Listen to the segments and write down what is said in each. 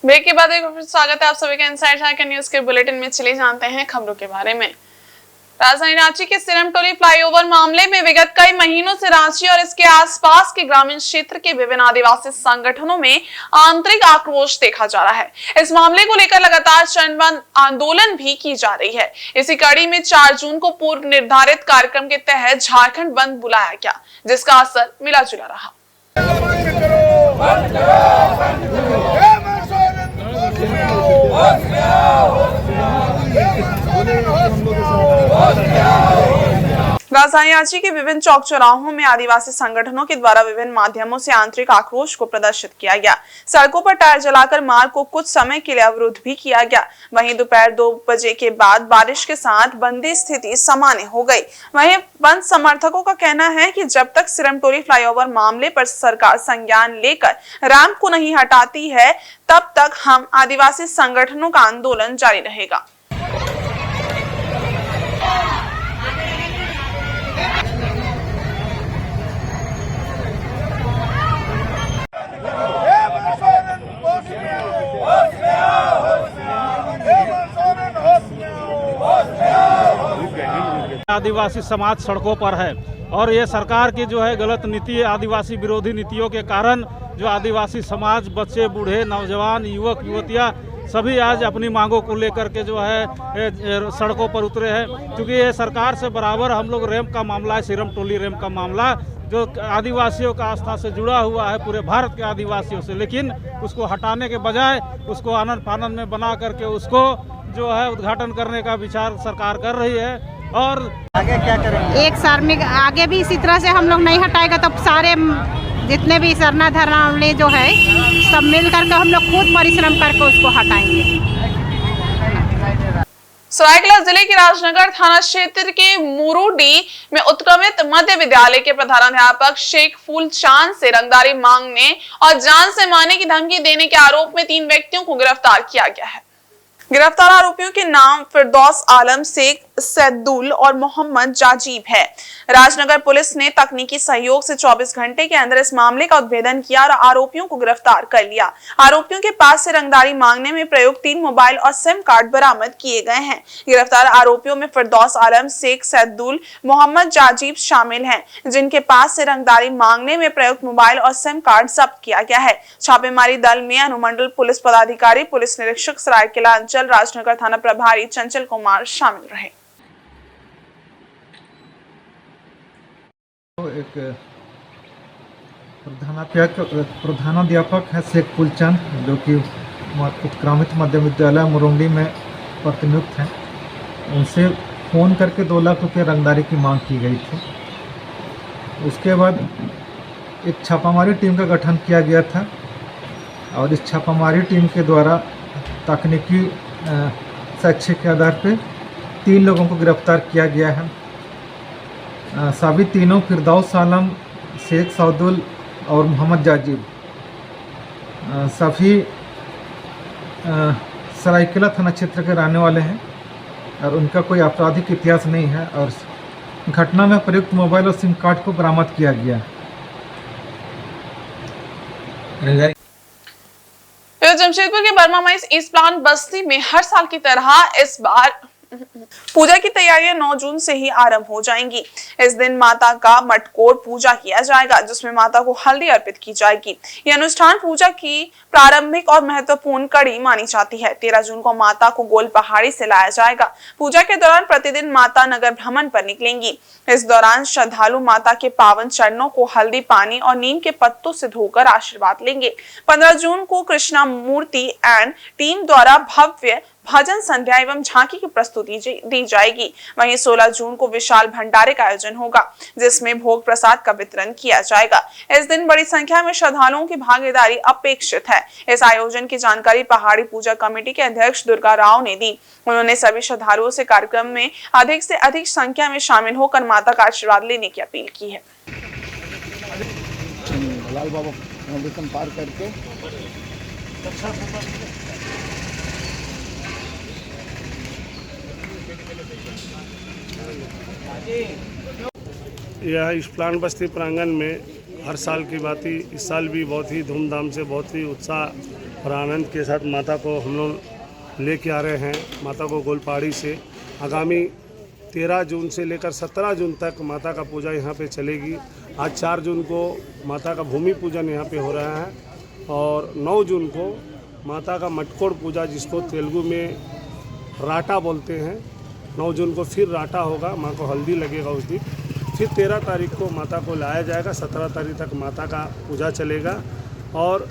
Break के बाद एक बार फिर स्वागत है आप सभी का इनसाइड झारखंड न्यूज के बुलेटिन में। चले जानते हैं खबरों के बारे में। राजधानी रांची के सिरमटोली फ्लाईओवर मामले में विगत कई महीनों से रांची और इसके आसपास के ग्रामीण क्षेत्र के विभिन्न आदिवासी संगठनों में आंतरिक आक्रोश देखा जा रहा है। इस मामले को लेकर लगातार चरणबद्ध आंदोलन भी की जा रही है। इसी कड़ी में 4 जून को पूर्व निर्धारित कार्यक्रम के तहत झारखंड बंद बुलाया गया, जिसका असर मिला जुला रहा। राजधानी रांची के विभिन्न चौक चौराहों में आदिवासी संगठनों के द्वारा विभिन्न माध्यमों से आंतरिक आक्रोश को प्रदर्शित किया गया। सड़कों पर टायर जलाकर मार्ग को कुछ समय के लिए अवरुद्ध भी किया गया। वहीं दोपहर 2 बजे के बाद बारिश के साथ बंदी स्थिति सामान्य हो गई। वहीं बंद समर्थकों का कहना है कि जब तक सिरमटोली फ्लाईओवर मामले पर सरकार संज्ञान लेकर रैंप को नहीं हटाती है, तब तक हम आदिवासी संगठनों का आंदोलन जारी रहेगा। आदिवासी समाज सड़कों पर है और ये सरकार की जो है गलत नीति, आदिवासी विरोधी नीतियों के कारण जो आदिवासी समाज, बच्चे, बूढ़े, नौजवान, युवक, युवतियाँ सभी आज अपनी मांगों को लेकर के जो है सड़कों पर उतरे हैं। क्योंकि ये सरकार से बराबर हम लोग रैंप का मामला है, सिरमटोली रैंप का मामला जो आदिवासियों का आस्था से जुड़ा हुआ है, पूरे भारत के आदिवासियों से, लेकिन उसको हटाने के बजाय उसको आनंद फानंद में बना करके उसको जो है उद्घाटन करने का विचार सरकार कर रही है। और आगे क्या करेंगे? 1 साल में आगे भी इसी तरह से हम लोग नहीं हटाएगा तो सारे जितने भी सरना धरना वाले जो है सब मिल करके हम लोग खुद परिश्रम करके उसको हटाएंगे। सरायकेला जिले के राजनगर थाना क्षेत्र के मुरुडी में उत्क्रमित मध्य विद्यालय के प्रधानाध्यापक शेख फूल चांद से रंगदारी मांगने और जान से मारने की धमकी देने के आरोप में 3 व्यक्तियों को गिरफ्तार किया गया है। गिरफ्तार आरोपियों के नाम फिरदौस आलम, शेख सैदुल और मोहम्मद जाजीब है। राजनगर पुलिस ने तकनीकी सहयोग से 24 घंटे के अंदर इस मामले का उद्भेदन किया और आरोपियों को गिरफ्तार कर लिया। आरोपियों के पास से रंगदारी मांगने में प्रयुक्त 3 मोबाइल और सिम कार्ड बरामद किए गए हैं। गिरफ्तार आरोपियों में फिरदौस आलम, शेख सैदुल, मोहम्मद जाजीब शामिल हैं, जिनके पास से रंगदारी मांगने में प्रयुक्त मोबाइल और सिम कार्ड जब्त किया गया है। छापेमारी दल में अनुमंडल पुलिस पदाधिकारी, पुलिस निरीक्षक सरायकेला अंचल, राजनगर थाना प्रभारी चंचल कुमार शामिल रहे। एक प्रधानाध्यापक है शेख फूलचंद, जो कि उत्क्रमित मध्य विद्यालय मुरुंडी में प्रतिनियुक्त हैं। उनसे फ़ोन करके 2 लाख रुपये रंगदारी की मांग की गई थी। उसके बाद एक छापामारी टीम का गठन किया गया था और इस छापामारी टीम के द्वारा तकनीकी साक्ष्य के आधार पर 3 लोगों को गिरफ्तार किया गया है। सभी तीनों फिरदौस आलम, शेख सैदुल और मोहम्मद जाजीब सभी सरायकेला थाना क्षेत्र के रहने वाले हैं और उनका कोई आपराधिक इतिहास नहीं है और घटना में प्रयुक्त मोबाइल और सिम कार्ड को बरामद किया गया। जमशेदपुर के बर्मा माइस ईस्ट प्लांट बस्ती में हर साल की तरह इस बार पूजा की तैयारियां 9 जून से ही आरंभ हो जाएंगी। इस दिन माता का मटकोर पूजा किया जाएगा, जिसमें माता को हल्दी अर्पित की जाएगी। यह अनुष्ठान पूजा की प्रारंभिक और महत्वपूर्ण कड़ी मानी जाती है। 13 जून को माता को गोल पहाड़ी से लाया जाएगा। पूजा के दौरान प्रतिदिन माता नगर भ्रमण पर निकलेंगी। इस दौरान श्रद्धालु माता के पावन चरणों को हल्दी, पानी और नीम के पत्तों से धोकर आशीर्वाद लेंगे। 15 जून को कृष्णा मूर्ति एंड टीम द्वारा भव्य भजन संध्या एवं झांकी की प्रस्तुति दी जाएगी। वहीं 16 जून को विशाल भंडारे का आयोजन होगा, जिसमें भोग प्रसाद का वितरण किया जाएगा। इस दिन बड़ी संख्या में श्रद्धालुओं की भागीदारी अपेक्षित है। इस आयोजन की जानकारी पहाड़ी पूजा कमेटी के अध्यक्ष दुर्गा राव ने दी। उन्होंने सभी श्रद्धालुओं से कार्यक्रम में अधिक से अधिक संख्या में शामिल होकर माता का आशीर्वाद लेने की अपील की है। लाल बाबा पार करके यह इस प्लांट बस्ती प्रांगण में हर साल की बात ही इस साल भी बहुत ही धूमधाम से, बहुत ही उत्साह और आनंद के साथ माता को हम लोग लेके आ रहे हैं। माता को गोलपाड़ी से आगामी 13 जून से लेकर 17 जून तक माता का पूजा यहाँ पे चलेगी। आज 4 जून को माता का भूमि पूजन यहाँ पे हो रहा है और 9 जून को माता का मटकोड़ पूजा, जिसको तेलुगु में राटा बोलते हैं, 9 जून को फिर राटा होगा, माँ को हल्दी लगेगा उस दिन। फिर 13 तारीख को माता को लाया जाएगा, 17 तारीख तक माता का पूजा चलेगा और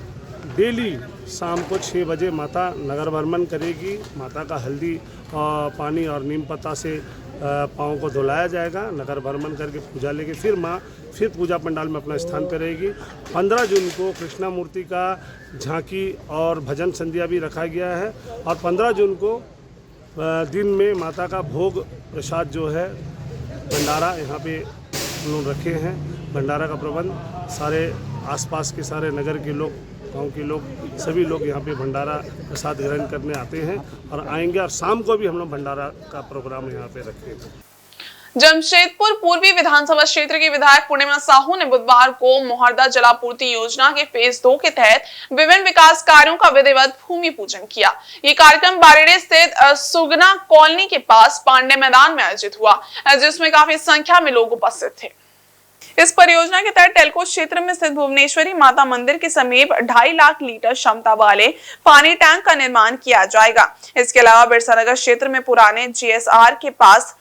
डेली शाम को 6 बजे माता नगर भ्रमण करेगी। माता का हल्दी पानी और नीम पत्ता से पाँव को धुलाया जाएगा। नगर भ्रमण करके पूजा लेके फिर माँ फिर पूजा पंडाल में अपना स्थान पर रहेगी। 15 जून को कृष्णा मूर्ति का झांकी और भजन संध्या भी रखा गया है और 15 जून को दिन में माता का भोग प्रसाद जो है भंडारा यहाँ पे हम लोग रखे हैं। भंडारा का प्रबंध सारे आसपास के सारे नगर के लोग, गांव के लोग, सभी लोग यहाँ पे भंडारा प्रसाद ग्रहण करने आते हैं और आएंगे और शाम को भी हम लोग भंडारा का प्रोग्राम यहाँ पे रखे हैं। जमशेदपुर पूर्वी विधानसभा क्षेत्र के विधायक पूर्णिमा साहू ने बुधवार को मोहर्दा जलापूर्ति योजना के फेज 2 के तहत विभिन्न विकास कार्यों का विधिवत भूमि पूजन किया। ये कार्यक्रम बारेडे स्थित सुगना कॉलोनी के पास पांडे मैदान में आयोजित हुआ, जिसमें काफी संख्या में लोग उपस्थित थे। इस परियोजना के तहत टेलको क्षेत्र में स्थित भुवनेश्वरी माता मंदिर के समीप 2.5 लाख लीटर क्षमता वाले पानी टैंक का निर्माण किया जाएगा। इसके अलावा बिरसानगर क्षेत्र में पुराने जीएसआर के पास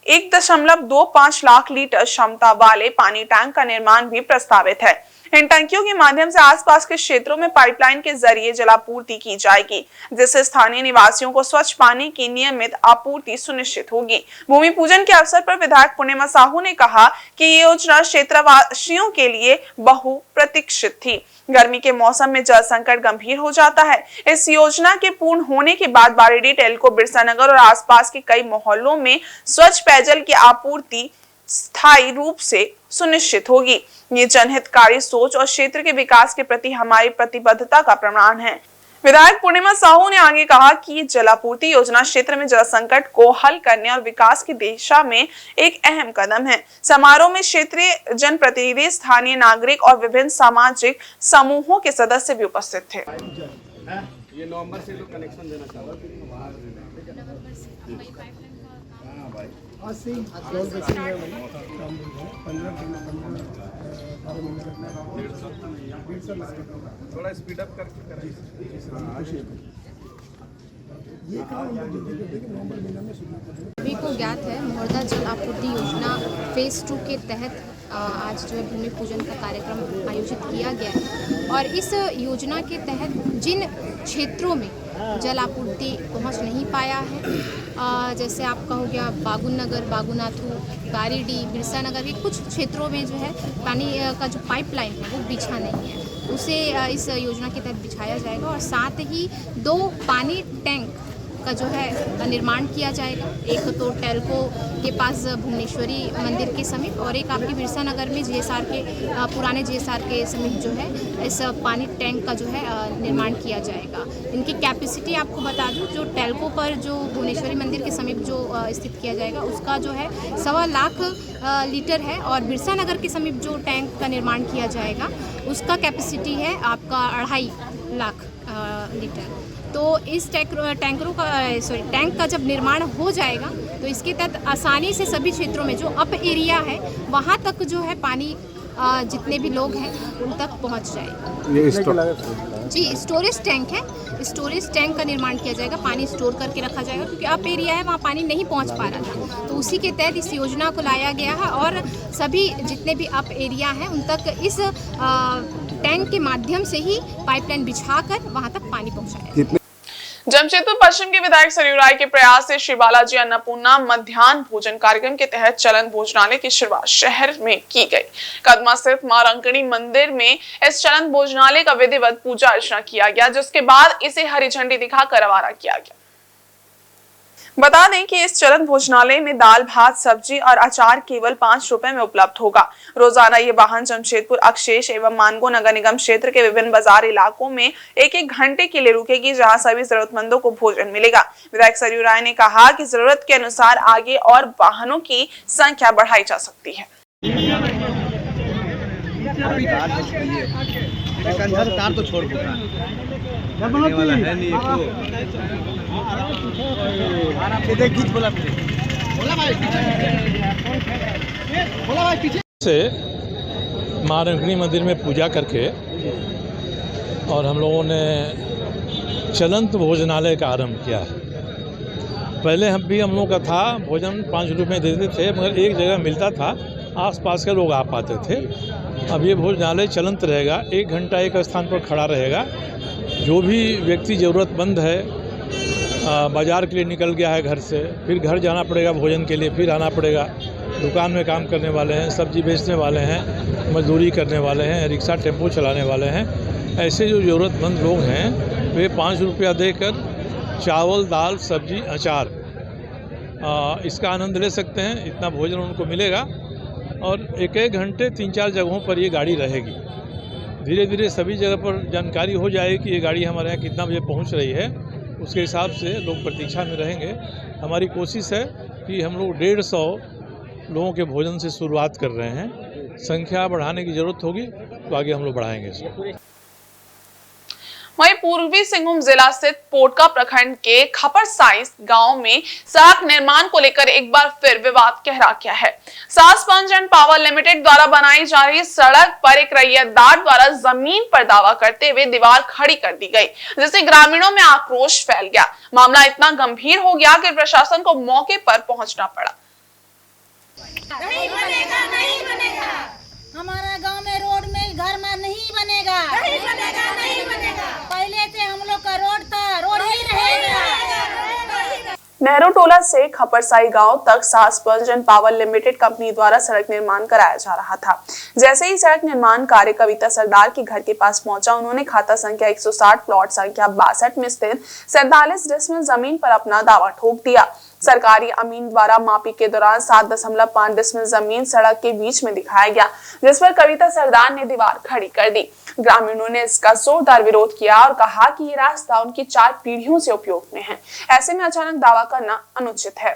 1.25 लाख लीटर क्षमता वाले पानी टैंक का निर्माण भी प्रस्तावित है। इन टंकियों के माध्यम से आसपास के क्षेत्रों में पाइपलाइन के जरिए जलापूर्ति की जाएगी, जिससे स्थानीय निवासियों को स्वच्छ पानी की नियमित आपूर्ति सुनिश्चित होगी। भूमि पूजन के अवसर पर विधायक पूर्णिमा साहू ने कहा कि ये योजना क्षेत्रवासियों के लिए बहुप्रतीक्षित थी। गर्मी के मौसम में जल संकट गंभीर हो जाता है। इस योजना के पूर्ण होने के बाद बारेडी, टेलको, बिरसानगर और आसपास के कई मोहल्लों में स्वच्छ पेयजल की आपूर्ति स्थायी रूप से सुनिश्चित होगी। ये जनहितकारी सोच और क्षेत्र के विकास के प्रति हमारी प्रतिबद्धता का प्रमाण है। विधायक पूर्णिमा साहू ने आगे कहा कि जलापूर्ति योजना क्षेत्र में जल संकट को हल करने और विकास की दिशा में एक अहम कदम है। समारोह में क्षेत्रीय जनप्रतिनिधि, स्थानीय नागरिक और विभिन्न सामाजिक समूहों के सदस्य भी उपस्थित थे। ये नवंबर से तो कनेक्शन देना चाहूँगा। थोड़ा स्पीड अप करके सभी को ज्ञात है, मोहर्दा जल आपूर्ति योजना फेज 2 के तहत आज जो है भूमि पूजन का कार्यक्रम आयोजित किया गया है और इस योजना के तहत जिन क्षेत्रों में जल आपूर्ति पहुंच नहीं पाया है, जैसे आपका हो गया बागुन नगर, बागुनाथू, बारेडी, बिरसानगर के कुछ क्षेत्रों में जो है पानी का जो पाइपलाइन है वो बिछा नहीं है, उसे इस योजना के तहत बिछाया जाएगा और साथ ही 2 पानी टैंक का जो है निर्माण किया जाएगा। एक तो टेलको के पास भुवनेश्वरी मंदिर के समीप और एक आपकी बिरसानगर में जीएसआर के पुराने जीएसआर के समीप जो है इस पानी टैंक का जो है निर्माण किया जाएगा। इनकी कैपेसिटी आपको बता दूं, जो टेलको पर जो भुवनेश्वरी मंदिर के समीप जो स्थित किया जाएगा उसका जो है 1.25 लाख लीटर है और बिरसानगर के समीप जो टैंक का निर्माण किया जाएगा उसका कैपेसिटी है आपका 2.5 लाख लीटर। तो इस टैंक का जब निर्माण हो जाएगा तो इसके तहत आसानी से सभी क्षेत्रों में जो अप एरिया है वहाँ तक जो है पानी जितने भी लोग हैं उन तक पहुँच जाएगा। जी, स्टोरेज टैंक है, स्टोरेज टैंक का निर्माण किया जाएगा, पानी स्टोर करके रखा जाएगा क्योंकि अप एरिया है वहाँ पानी नहीं पहुँच पा रहा था, तो उसी के तहत इस योजना को लाया गया है और सभी जितने भी अप एरिया हैं उन तक इस टैंक के माध्यम से ही पाइपलाइन बिछाकर वहाँ तक पानी पहुँचाया। जमशेदपुर पश्चिम के विधायक सरयू राय के प्रयास से श्री बालाजी अन्नपूर्णा मध्याह्न भोजन कार्यक्रम के तहत चलन भोजनालय की शुरुआत शहर में की गई। कदमा स्थित मां रंकणी मंदिर में इस चलन भोजनालय का विधिवत पूजा अर्चना किया गया, जिसके बाद इसे हरी झंडी दिखाकर रवाना किया गया। बता दें कि इस चलन भोजनालय में दाल, भात, सब्जी और अचार केवल 5 रुपए में उपलब्ध होगा। रोजाना ये वाहन जमशेदपुर अक्षेश एवं मानगो नगर निगम क्षेत्र के विभिन्न बाजार इलाकों में 1-1 घंटे के लिए रुकेगी, जहां सभी जरूरतमंदों को भोजन मिलेगा। विधायक सरयू राय ने कहा कि जरूरत के अनुसार आगे और वाहनों की संख्या बढ़ाई जा सकती है। तार तो छोड़ वाला है नहीं से माँ रंगनी मंदिर में पूजा करके और हम लोगों ने चलंत भोजनालय का आरंभ किया है। पहले हम लोगों का था भोजन 5 रुपये में देते थे, मगर एक जगह मिलता था, आसपास के लोग आ पाते थे। अब ये भोजनालय चलंत रहेगा, 1 घंटा एक स्थान पर खड़ा रहेगा। जो भी व्यक्ति ज़रूरतमंद है, बाज़ार के लिए निकल गया है घर से, फिर घर जाना पड़ेगा भोजन के लिए, फिर आना पड़ेगा। दुकान में काम करने वाले हैं, सब्जी बेचने वाले हैं, मजदूरी करने वाले हैं, रिक्शा टेम्पो चलाने वाले हैं, ऐसे जो ज़रूरतमंद लोग हैं वे 5 रुपया देकर चावल, दाल, सब्जी, अचार इसका आनंद ले सकते हैं। इतना भोजन उनको मिलेगा और 1-1 घंटे 3-4 जगहों पर ये गाड़ी रहेगी। धीरे धीरे सभी जगह पर जानकारी हो जाएगी कि ये गाड़ी हमारे यहाँ कितना बजे पहुँच रही है, उसके हिसाब से लोग प्रतीक्षा में रहेंगे। हमारी कोशिश है कि हम लोग 150 लोगों के भोजन से शुरुआत कर रहे हैं। संख्या बढ़ाने की ज़रूरत होगी तो आगे हम लोग बढ़ाएंगे इसको। वहीं पूर्वी सिंहभूम जिला स्थित पोटका प्रखंड के खपर साइस गांव में सड़क निर्माण को लेकर एक बार फिर विवाद गहरा गया है। सास स्पंज एंड पावर लिमिटेड द्वारा बनाई जा रही सड़क पर एक रैयतदार द्वारा जमीन पर दावा करते हुए दीवार खड़ी कर दी गई, जिससे ग्रामीणों में आक्रोश फैल गया। मामला इतना गंभीर हो गया कि प्रशासन को मौके पर पहुंचना पड़ा। नहीं बनेगा, नहीं बनेगा। हमारा गांव में रोड में घर में नहीं बनेगा, नहीं बनेगा, नहीं बनेगा। पहले से हम लोग का रोड था, रोड ही रहेगा। नेहरू टोला से खपरसाई गांव तक सास sponge and power limited company द्वारा सड़क निर्माण कराया जा रहा था। जैसे ही सड़क निर्माण कार्य कविता सरदार के घर के पास पहुंचा, उन्होंने खाता संख्या 160 प्लॉट संख्या 62 में स्थित 47 डिसमिल जमीन पर अपना दावा ठोक दिया। सरकारी अमीन द्वारा मापी के दौरान 7.5 डिसमिल जमीन सड़क के बीच में दिखाया गया, जिस पर कविता सरदार ने दीवार खड़ी कर दी। ग्रामीणों ने इसका जोरदार विरोध किया और कहा कि ये रास्ता उनकी 4 पीढ़ियों से उपयोग में है, ऐसे में अचानक दावा करना अनुचित है।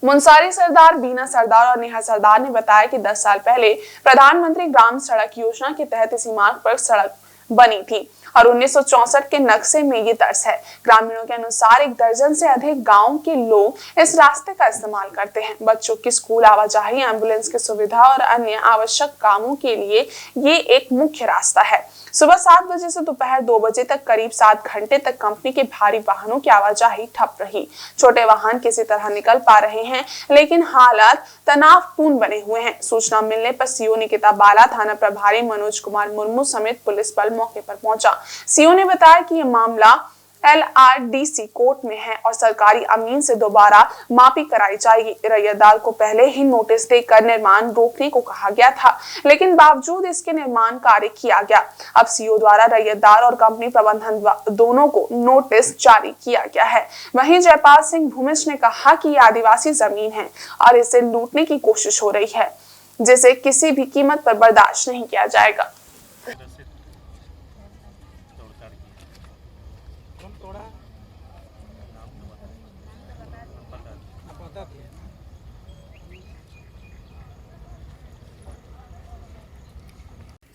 मुंसारी सरदार, बीना सरदार और नेहा सरदार ने बताया कि 10 साल पहले प्रधानमंत्री ग्राम सड़क योजना के तहत इसी मार्ग पर सड़क बनी थी और 1964 के नक्शे में ये दर्ज है। ग्रामीणों के अनुसार 1 दर्जन से अधिक गांव के लोग इस रास्ते का इस्तेमाल करते हैं। बच्चों की स्कूल आवाजाही, एम्बुलेंस की सुविधा और अन्य आवश्यक कामों के लिए ये एक मुख्य रास्ता है। सुबह 7 बजे से दोपहर 2 बजे तक करीब 7 घंटे तक कंपनी के भारी वाहनों की आवाजाही ठप रही। छोटे वाहन किसी तरह निकल पा रहे हैं, लेकिन हालात तनावपूर्ण बने हुए हैं। सूचना मिलने पर सीओ निकिता बाला, थाना प्रभारी मनोज कुमार मुर्मू समेत पुलिस बल मौके पर पहुंचा। सीओ ने बताया कि यह मामला LRDC कोर्ट में है और सरकारी अमीन से दोबारा मापी कराई जाएगी। रैयतदार को पहले ही नोटिस देकर निर्माण रोकने को कहा गया था, लेकिन बावजूद इसके निर्माण कार्य किया गया। अब सीओ द्वारा रैयतदार और कंपनी प्रबंधन दोनों को नोटिस जारी किया गया है। वहीं जयपाल सिंह भूमिज ने कहा कि ये आदिवासी जमीन है और इसे लूटने की कोशिश हो रही है, जिसे किसी भी कीमत पर बर्दाश्त नहीं किया जाएगा।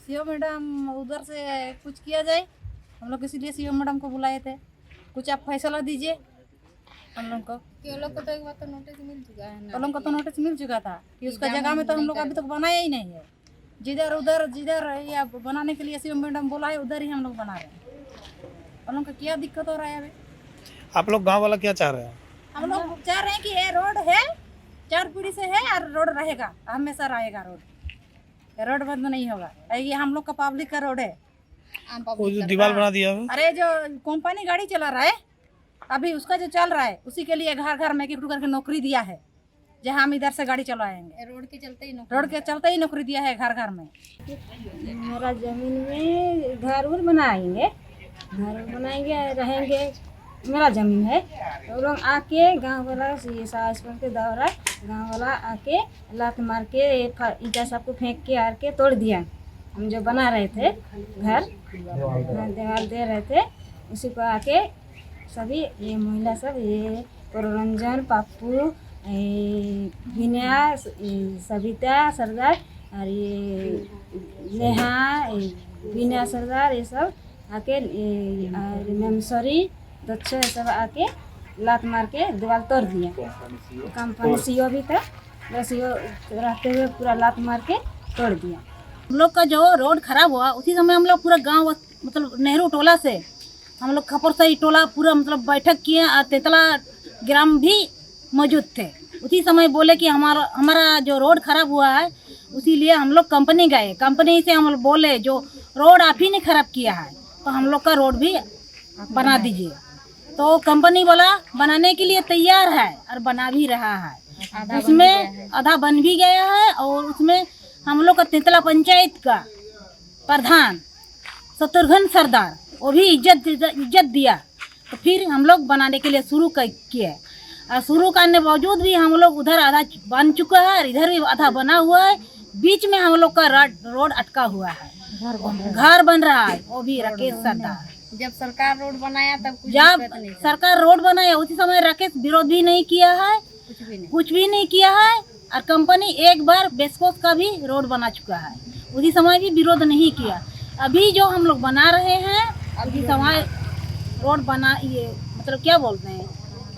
सीओ मैडम उधर से कुछ किया जाए, हम लोग इसीलिए सीओ मैडम को बुलाए थे। कुछ आप फैसला दीजिए हम लोग को। तो एक बार तो नोटिस मिल चुका है ना, हम लोग को तो नोटिस मिल चुका था कि उसका जगह में तो हम लोग अभी तक बनाया ही नहीं है। जिधर उधर जिधर या बनाने के लिए सीओ मैडम बोला है उधर ही हम लोग बना रहे हैं। हम लोग का क्या दिक्कत हो रहा है अभी? आप लोग गाँव वाला क्या चाह रहे हैं? हम लोग चाह रहे हैं कि ये रोड है, 4 पीढ़ी से है और रोड रहेगा, हमेशा रहेगा रोड। रोड बंद नहीं होगा, ये हम लोग का पब्लिक का रोड है। वो जो दीवार बना दिया है, अरे जो कंपनी गाड़ी चला रहा है अभी, उसका जो चल रहा है उसी के लिए घर घर में एक करके नौकरी दिया है, जहाँ हम इधर से गाड़ी चलाएंगे। रोड के चलते ही नौकरी दिया है घर घर में। हमारा जमीन में घर उर बनाएंगे, रहेंगे। मेरा जमीन है, तो लोग आके गांव वाला ये सास के दौरा गांव वाला आके लात मार के ईटा सबको फेंक के आर के तोड़ दिया। हम जो बना रहे थे घर दीवार दे रहे थे, उसी को आके सभी ये महिला सब, ये पुररंजन, पप्पू, विनया, सविता, सरदार, और ये नेहा, बीना सरदार, ये सब आके मेमसरी दच्छ ये सब आके लात मार के दीवार तोड़ दिया। कंपनी सीओ भी था, सीओ रहते हुए पूरा लात मार के तोड़ दिया। हम लोग का जो रोड खराब हुआ उसी समय हम लोग पूरा गांव मतलब नेहरू टोला से हम लोग खपरसई टोला पूरा मतलब बैठक किए और तेतला ग्राम भी मौजूद थे। उसी समय बोले कि हमारा जो रोड खराब हुआ है उसी लिए हम लोग कंपनी गए। कंपनी से हम लोग बोले जो रोड आप ही ने खराब किया है तो हम लोग का रोड भी बना दीजिए। तो कंपनी बोला बनाने के लिए तैयार है और बना भी रहा है। उसमें आधा बन भी गया है और उसमें हम लोग का तेतला पंचायत का प्रधान शत्रुघ्न सरदार वो भी इज्जत दिया। तो फिर हम लोग बनाने के लिए शुरू किए और शुरू करने के बावजूद भी हम लोग उधर आधा बन चुका है और इधर भी आधा बना हुआ है। बीच में हम लोग का रोड अटका हुआ है, घर बन रहा है, वो भी राकेश सरदार। जब सरकार रोड बनाया तब सरकार रोड बनाया उसी समय राकेश विरोध भी नहीं किया है, कुछ भी नहीं किया है। और कंपनी एक बार बेस्कोस का भी रोड बना चुका है, उसी समय भी विरोध नहीं किया। अभी जो हम लोग बना रहे हैं उसी समय रोड बना ये मतलब क्या बोलते हैं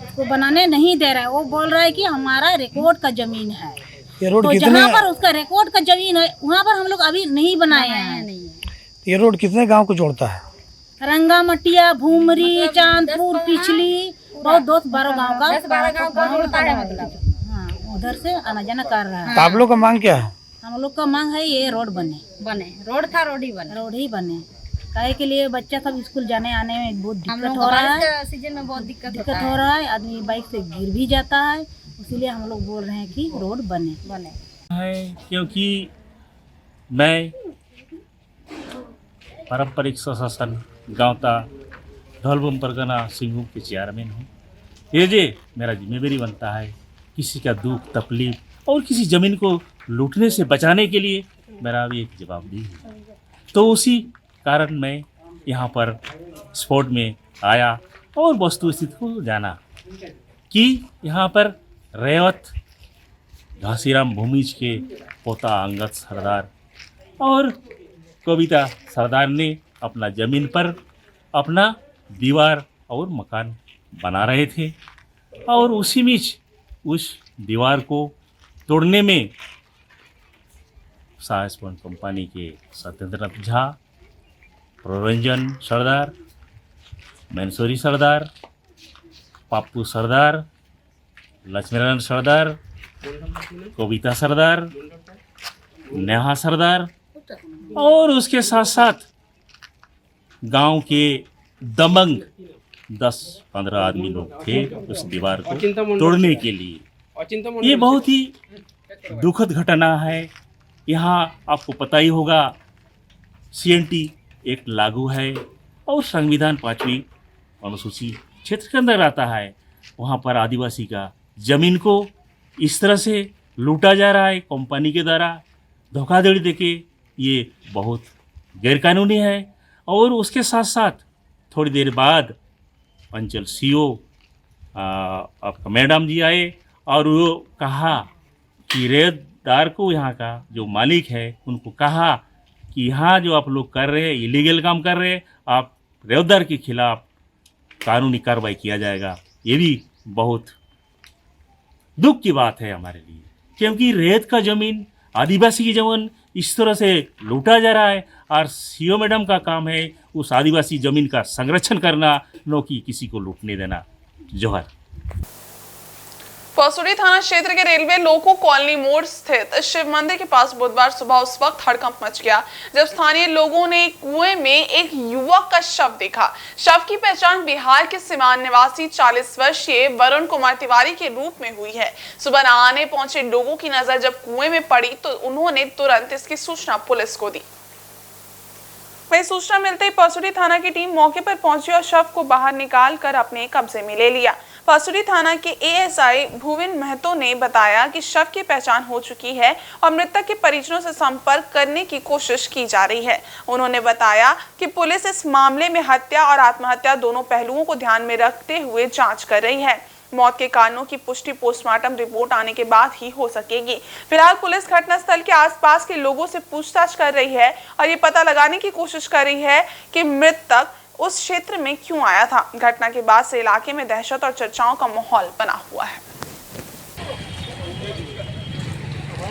उसको बनाने नहीं दे रहा है। वो बोल रहा है कि हमारा रिकॉर्ड का जमीन है, तो जहाँ पर उसका रिकॉर्ड का जमीन है वहाँ पर हम लोग अभी नहीं बनाए हैं। ये रोड कितने गांव को जोड़ता है? रंगा मटिया, भूमरी, चांदपुर, पिछली बहुत 10-12 गाँव का 10-12 गाँव का जोड़ता है मतलब। हाँ, उधर से आना जाना कर रहा है। तो आप लोग का मांग क्या है? हम लोग का मांग है ये रोड बने। रोड था रोड ही बने। काहे के लिए बच्चा सब स्कूल जाने आने में बहुत दिक्कत हो रहा है। सीजन में बहुत दिक्कत हो रहा है, आदमी बाइक से गिर भी जाता है। इसीलिए हम लोग बोल रहे हैं कि रोड बने है। क्योंकि मैं पारंपरिक स्वशासन गाँवता ढोलबम परगना सिंहभूम के चेयरमैन हूँ। ये जे मेरा जिम्मेदारी बनता है किसी का दुख तकलीफ और किसी ज़मीन को लूटने से बचाने के लिए मेरा भी एक जवाबदेही है। तो उसी कारण मैं यहाँ पर स्पॉट में आया और वस्तु स्थिति को जाना कि यहाँ पर रेवत घासीराम भूमिज के पोता अंगद सरदार और कविता सरदार ने अपना ज़मीन पर अपना दीवार और मकान बना रहे थे और उसी बीच उस दीवार को तोड़ने में साहस पॉइंट कंपनी के सत्येंद्रनाथ झा, प्ररंजन सरदार, मैनसोरी सरदार, पाप्पू सरदार, लक्ष्मीनारायण सरदार, कविता सरदार, नेहा सरदार और उसके साथ साथ गांव के दबंग 10-15 आदमी लोग थे उस दीवार को तोड़ने के लिए। ये बहुत ही दुखद घटना है। यहाँ आपको पता ही होगा CNT एक्ट लागू है और संविधान 5वीं अनुसूची क्षेत्र के अंदर आता है। वहाँ पर आदिवासी का ज़मीन को इस तरह से लूटा जा रहा है कंपनी के द्वारा धोखाधड़ी देके, ये बहुत गैरकानूनी है। और उसके साथ साथ थोड़ी देर बाद अंचल CO आपका मैडम जी आए और वो कहा कि रेतदार को यहाँ का जो मालिक है उनको कहा कि यहाँ जो आप लोग कर रहे हैं इलीगल काम कर रहे हैं, आप रेतदार के खिलाफ कानूनी कार्रवाई किया जाएगा। ये भी बहुत दुख की बात है हमारे लिए, क्योंकि रेत का ज़मीन आदिवासी की ज़मीन इस तरह से लूटा जा रहा है और CO मैडम का काम है उस आदिवासी ज़मीन का संरक्षण करना, न कि किसी को लूटने देना। जोहर। पसौड़ी थाना क्षेत्र के रेलवे लोको कॉलोनी मोड़ स्थित शिव मंदिर के पास बुधवार सुबह उस वक्त हड़कंप मच गया जब स्थानीय लोगों ने कुएं में एक युवक का शव देखा। शव की पहचान बिहार के सीमांत निवासी 40 वर्षीय वरुण कुमार तिवारी के रूप में हुई है। सुबह नहाने पहुंचे लोगों की नजर जब कुएं में पड़ी तो उन्होंने तुरंत इसकी सूचना पुलिस को दी। वही सूचना मिलते ही पसौड़ी थाना की टीम मौके पर पहुंची और शव को बाहर निकाल कर अपने कब्जे में ले लिया। पसौड़ी थाना के ASI भुवन महतो ने बताया कि शव की पहचान हो चुकी है और मृतक के परिजनों से संपर्क करने की कोशिश की जा रही है। उन्होंने बताया कि पुलिस इस मामले में हत्या और आत्महत्या दोनों पहलुओं को ध्यान में रखते हुए जांच कर रही है। मौत के कारणों की पुष्टि पोस्टमार्टम रिपोर्ट आने के बाद ही हो सकेगी। फिलहाल पुलिस घटनास्थल के आसपास के लोगों से पूछताछ कर रही है और ये पता लगाने की कोशिश कर रही है कि मृतक उस क्षेत्र में क्यों आया था। घटना के बाद से इलाके में दहशत और चर्चाओं का माहौल बना हुआ है।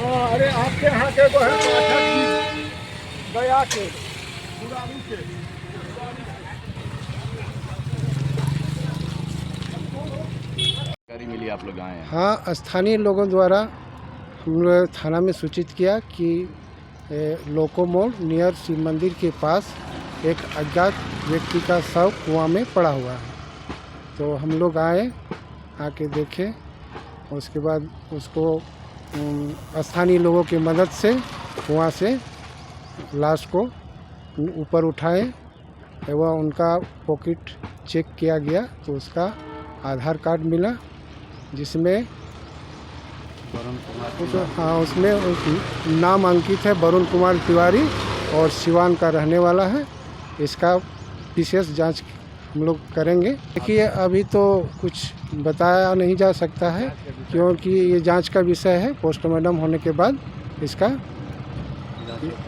अरे आपके यहाँ के जो है गया के मिली आप लोग आए हैं? हाँ, स्थानीय लोगों द्वारा हम लोग थाना में सूचित किया कि लोको मोड़ नियर शिव मंदिर के पास एक अज्ञात व्यक्ति का शव कुआं में पड़ा हुआ है। तो हम लोग आए, आके देखे, उसके बाद उसको स्थानीय लोगों की मदद से कुआं से लाश को ऊपर उठाए एवं उनका पॉकेट चेक किया गया तो उसका आधार कार्ड मिला, जिसमें हाँ उसमें नाम अंकित है वरुण कुमार तिवारी और सिवान का रहने वाला है। इसका विशेष जांच हम लोग करेंगे। देखिए अभी तो कुछ बताया नहीं जा सकता है क्योंकि ये जांच का विषय है। पोस्टमार्टम होने के बाद इसका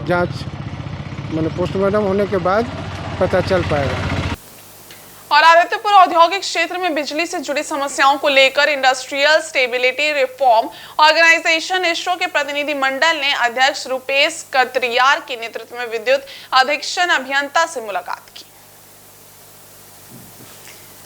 जांच पोस्टमार्टम होने के बाद पता चल पाएगा। और आदित्यपुर औद्योगिक क्षेत्र में बिजली से जुड़ी समस्याओं को लेकर industrial stability reform organization ISRO के प्रतिनिधि मंडल ने अध्यक्ष रुपेश कतरियार के नेतृत्व में विद्युत अधीक्षण अभियंता से मुलाकात की।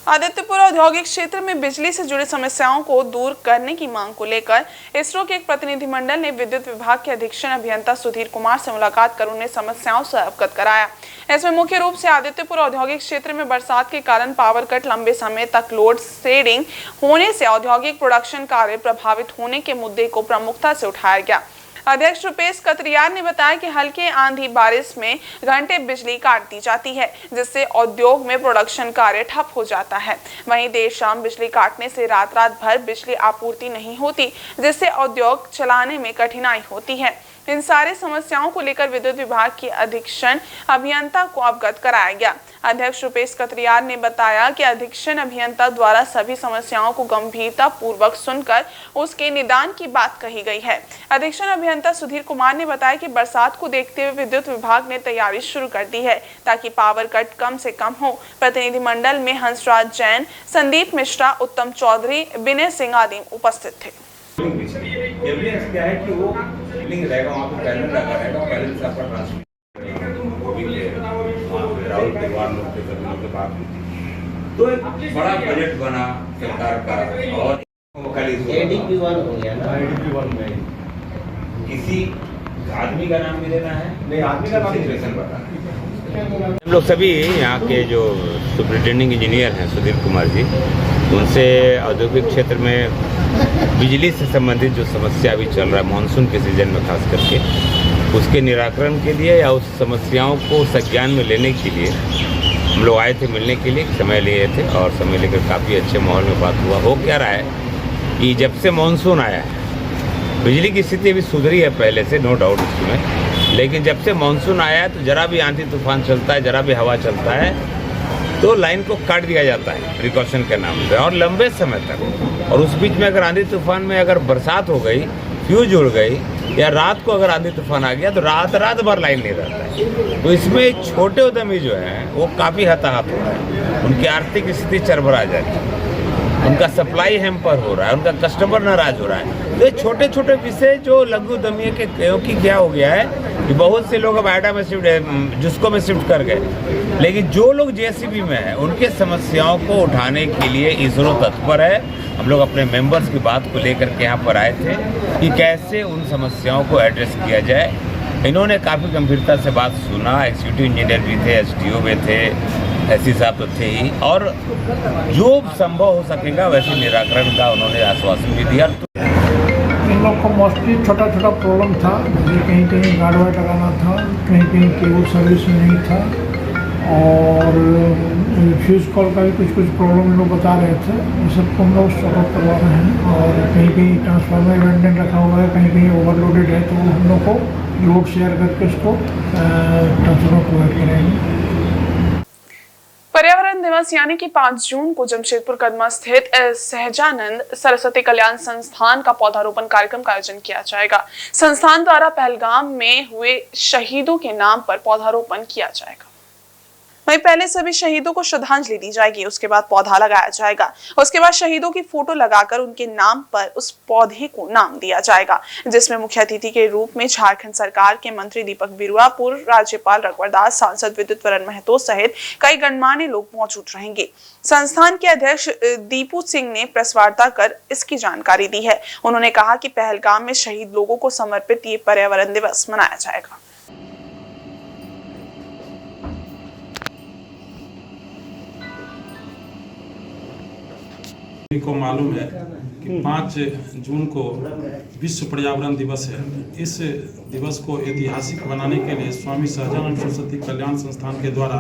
आदित्यपुर औद्योगिक क्षेत्र में बिजली से जुड़ी समस्याओं को दूर करने की मांग को लेकर इसरो के एक प्रतिनिधिमंडल ने विद्युत विभाग के अधीक्षण अभियंता सुधीर कुमार से मुलाकात कर उन्हें समस्याओं से अवगत कराया। इसमें मुख्य रूप से आदित्यपुर औद्योगिक क्षेत्र में बरसात के कारण पावर कट, लंबे समय तक लोड शेडिंग होने से औद्योगिक प्रोडक्शन कार्य प्रभावित होने के मुद्दे को प्रमुखता से उठाया गया। अध्यक्ष रुपेश कतरियार ने बताया कि हल्के आंधी बारिश में घंटे बिजली काट दी जाती है, जिससे उद्योग में प्रोडक्शन कार्य ठप हो जाता है। वहीं देर शाम बिजली काटने से रात भर बिजली आपूर्ति नहीं होती, जिससे उद्योग चलाने में कठिनाई होती है। इन सारी समस्याओं को लेकर विद्युत विभाग के अधीक्षण अभियंता को अवगत कराया गया। अध्यक्ष रुपेश कतरियार ने बताया कि अधीक्षण अभियंता द्वारा सभी समस्याओं को गंभीरता पूर्वक सुनकर उसके निदान की बात कही गई है। अधीक्षण अभियंता सुधीर कुमार ने बताया कि बरसात को देखते हुए विद्युत विभाग ने तैयारी शुरू कर दी है ताकि पावर कट कम से कम हो। प्रतिनिधिमंडल में हंसराज जैन, संदीप मिश्रा, उत्तम चौधरी, विनय सिंह आदि उपस्थित थे। एविडेंस क्या है कि वो बिलिंग रहेगा, वहाँ पे पैनल लगा रहेगा, पैनल से आपका ट्रांसमिट राहुल परिवार लोग के सभी लोग के पास तो एक बड़ा बजट बना सरकार का। और ADP 1 हो गया ना, ADP 1 में किसी आदमी का नाम भी देना है, नहीं आदमी का नाम सिचुएशन बता। हम लोग सभी यहाँ के जो सुपरिटेंडिंग इंजीनियर हैं सुधीर कुमार जी, उनसे औद्योगिक क्षेत्र में बिजली से संबंधित जो समस्या अभी चल रहा है मानसून के सीजन में खास करके, उसके निराकरण के लिए या उस समस्याओं को संज्ञान में लेने के लिए हम लोग आए थे, मिलने के लिए समय लिए थे और समय लेकर काफ़ी अच्छे माहौल में बात हुआ। हो क्या रहा है कि जब से मानसून आया है बिजली की स्थिति अभी सुधरी है पहले से, नो डाउट इसमें, लेकिन जब से मानसून आया है तो जरा भी आंधी तूफान चलता है, जरा भी हवा चलता है तो लाइन को काट दिया जाता है प्रिकॉशन के नाम पे और लंबे समय तक। और उस बीच में अगर आंधी तूफान में अगर बरसात हो गई, फ्यूज उड़ गई या रात को अगर आंधी तूफान आ गया तो रात भर लाइन नहीं रहता है। तो इसमें छोटे उद्यमी जो हैं वो काफ़ी हताहत हो रहे हैं, उनकी आर्थिक स्थिति चरमरा जाती है, उनका सप्लाई हैम्पर हो रहा है, उनका कस्टमर नाराज हो रहा है। तो ये छोटे छोटे विषय जो लघु उद्यमियों के क्योंकि क्या हो गया है कि बहुत से लोग अब आइडा में शिफ्ट, जिसको में शिफ्ट कर गए, लेकिन जो लोग JCB में हैं उनके समस्याओं को उठाने के लिए इसरो तत्पर है। हम लोग अपने मेंबर्स की बात को लेकर के यहाँ पर आए थे कि कैसे उन समस्याओं को एड्रेस किया जाए। इन्होंने काफ़ी गंभीरता से बात सुना, एक्जीक्यूटिव इंजीनियर भी थे, SDO भी थे, ऐसी साहब तो थे ही, और जो संभव हो सकेगा वैसे निराकरण का उन्होंने आश्वासन भी दिया। इन लोग को मोस्टली छोटा छोटा प्रॉब्लम था, जैसे कहीं कहीं गार्ड वायर लगाना था, कहीं कहीं केबल सर्विस में नहीं था और फ्यूज कॉल का भी कुछ प्रॉब्लम लोग बता रहे थे। ये सबको हम लोग सॉर्ट आउट करवा रहे हैं और कहीं कहीं ट्रांसफार्मर इवेंटेंट रखा हुआ है, कहीं कहीं ओवरलोडेड है, तो हम लोग को लोड शेयर करके उसको ट्रांसफार्मर प्रोवाइड करेंगे। पर्यावरण दिवस दिवस यानी कि 5 जून को जमशेदपुर कदमा स्थित सहजानंद सरस्वती कल्याण संस्थान का पौधारोपण कार्यक्रम का आयोजन किया जाएगा। संस्थान द्वारा पहलगाम में हुए शहीदों के नाम पर पौधारोपण किया जाएगा। वहीं पहले सभी शहीदों को श्रद्धांजलि दी जाएगी, उसके बाद पौधा लगाया जाएगा। उसके बाद शहीदों की फोटो लगाकर उनके नाम पर उस पौधे को नाम दिया जाएगा, जिसमें मुख्य अतिथि के रूप में झारखंड सरकार के मंत्री दीपक बिरुआ, पूर्व राज्यपाल रघुवर दास, सांसद विद्युत वरण महतो सहित कई गणमान्य लोग मौजूद रहेंगे। संस्थान के अध्यक्ष दीपू सिंह ने प्रेस वार्ता कर इसकी जानकारी दी है। उन्होंने कहा कि पहलगाम में शहीद लोगों को समर्पित ये पर्यावरण दिवस मनाया जाएगा। को मालूम है कि 5 जून को विश्व पर्यावरण दिवस है। इस दिवस को ऐतिहासिक बनाने के लिए स्वामी सहजानंद सरस्वती कल्याण संस्थान के द्वारा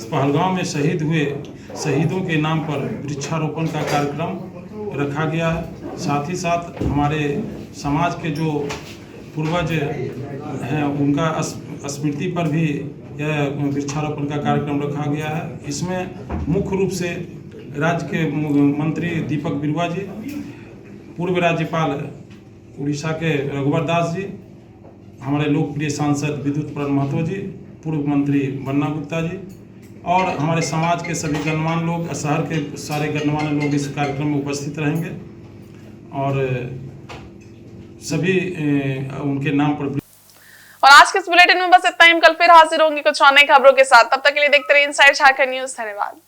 पहलगाम में शहीद हुए शहीदों के नाम पर वृक्षारोपण का कार्यक्रम रखा गया है। साथ ही साथ हमारे समाज के जो पूर्वज हैं उनका स्मृति पर भी यह वृक्षारोपण का कार्यक्रम रखा गया है। इसमें मुख्य रूप से राज्य के मंत्री दीपक बिरुआ जी, पूर्व राज्यपाल उड़ीसा के रघुवर दास जी, हमारे लोकप्रिय सांसद विद्युत वरण महतो जी, पूर्व मंत्री बन्ना गुप्ता जी और हमारे समाज के सभी गणमान्य लोग, शहर के सारे गणमान्य लोग इस कार्यक्रम में उपस्थित रहेंगे और सभी उनके नाम पर। और आज के इस बुलेटिन में बस इतना ही। हम कल फिर हाजिर होंगे कुछ और नई खबरों के साथ। तब तक के लिए देखते रहिए इनसाइड झारखंड न्यूज। धन्यवाद।